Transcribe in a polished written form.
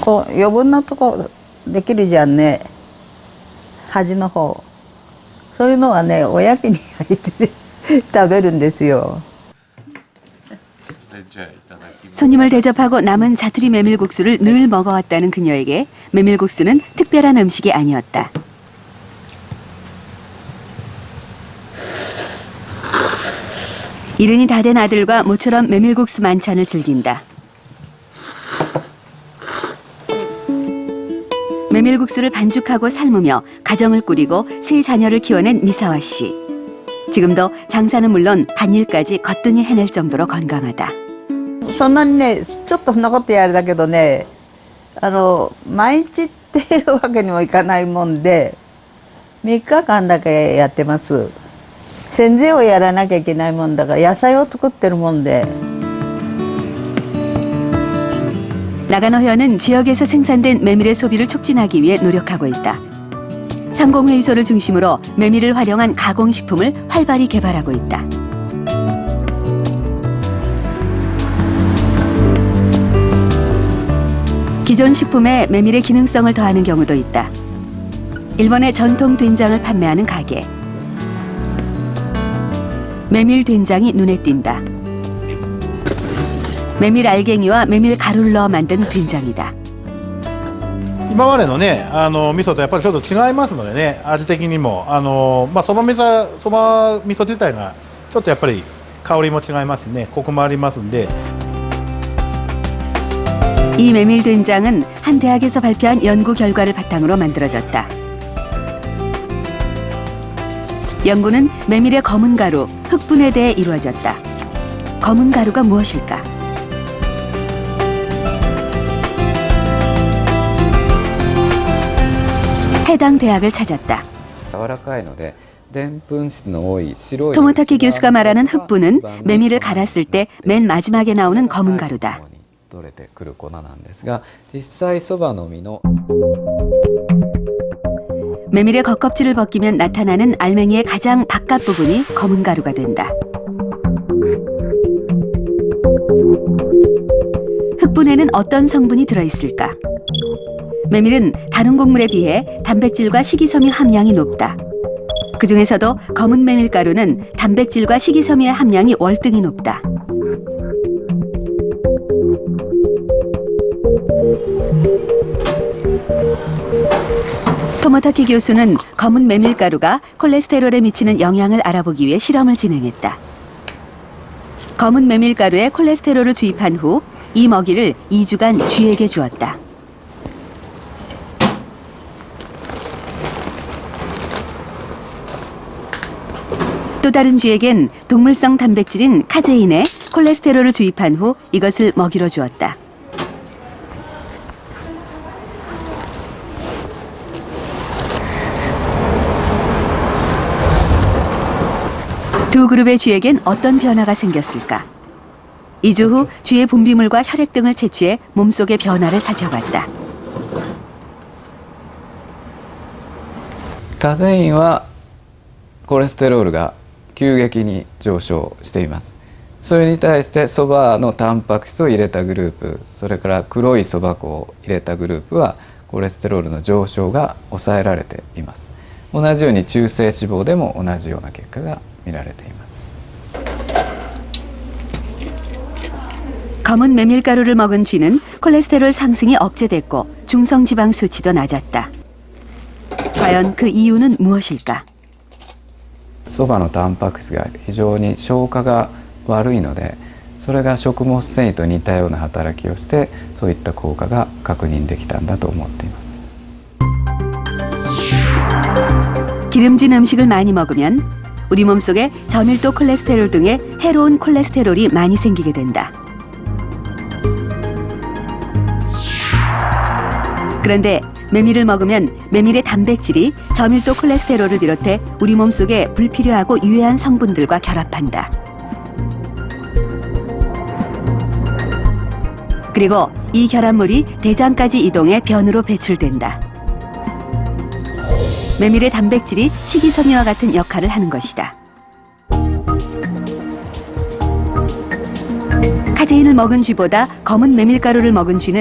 こう余分なとこできるじゃんね。端の方。そういうのはね、おやきに入れて食べるんですよ。 손님을 대접하고 남은 자투리 메밀국수를 늘 먹어왔다는 그녀에게 메밀국수는 특별한 음식이 아니었다. 이른이 다 된 아들과 모처럼 메밀국수 만찬을 즐긴다. 메밀국수를 반죽하고 삶으며 가정을 꾸리고 세 자녀를 키워낸 미사와 씨. 지금도 장사는 물론 밭일까지 거뜬히 해낼 정도로 건강하다. そんなにね、ちょっとそんなことやるだけどね、毎日っていうわけにもいかないもんで、3日間だけやってます。洗剤をやらなきゃいけないもんだから、野菜を作ってるもんで。 나가노현은 지역에서 생산된 메밀의 소비를 촉진하기 위해 노력하고 있다. 상공회의소를 중심으로 메밀을 활용한 가공식품을 활발히 개발하고 있다. 기존 식품에 메밀의 기능성을 더하는 경우도 있다. 일본의 전통 된장을 판매하는 가게. 메밀 된장이 눈에 띈다. 메밀 알갱이와 메밀 가루를 넣어 만든 된장이다. 今までのね、味噌とやっぱりちょっと違いますのでね、味的にも、そば味噌自体がちょっとやっぱり香りも違いますしね、コクもありますんで。 이 메밀 된장은 한 대학에서 발표한 연구 결과를 바탕으로 만들어졌다. 연구는 메밀의 검은 가루, 흑분에 대해 이루어졌다. 검은 가루가 무엇일까? 해당 대학을 찾았다. 토모타키 교수가 말하는 흑분은 메밀을 갈았을 때 맨 마지막에 나오는 검은 가루다. 메밀의 겉껍질을 벗기면 나타나는 알맹이의 가장 바깥 부분이 검은 가루가 된다. 흑분에는 어떤 성분이 들어있을까? 메밀은 다른 곡물에 비해 단백질과 식이섬유 함량이 높다. 그 중에서도 검은 메밀가루는 단백질과 식이섬유의 함량이 월등히 높다. 토모타키 교수는 검은 메밀가루가 콜레스테롤에 미치는 영향을 알아보기 위해 실험을 진행했다. 검은 메밀가루에 콜레스테롤을 주입한 후 이 먹이를 2주간 쥐에게 주었다. 또 다른 쥐에겐 동물성 단백질인 카제인에 콜레스테롤을 주입한 후 이것을 먹이로 주었다. 두 그룹의 쥐에겐 어떤 변화가 생겼을까? 2주 후 쥐의 분비물과 혈액 등을 채취해 몸속의 변화를 살펴봤다. カゼインはコレステロールが急激に上昇しています。それに対してそばのタンパク質を入れたグループ、それから黒いそば粉を入れたグループはコレステロールの上昇が抑えられています。同じように中性脂肪でも同じような結果が見られています。 검은 메밀가루를 먹은 쥐는 콜레스테롤 상승이 억제됐고 중성지방 수치도 낮았다. 과연 그 이유는 무엇일까? そばのタンパク質が非常に消化が悪いので、それが食物繊維と似たような働きをして、そういった効果が確認できたんだと思っています。 기름진 음식을 많이 먹으면 우리 몸속에 저밀도 콜레스테롤 등의 해로운 콜레스테롤이 많이 생기게 된다. 그런데 메밀을 먹으면 메밀의 단백질이 저밀도 콜레스테롤을 비롯해 우리 몸속에 불필요하고 유해한 성분들과 결합한다. 그리고 이 결합물이 대장까지 이동해 변으로 배출된다. 메밀의 단백질이 식이섬유와 같은 역할을 하는 것이다. 카제인을 먹은 쥐보다 검은 메밀가루를 먹은 쥐는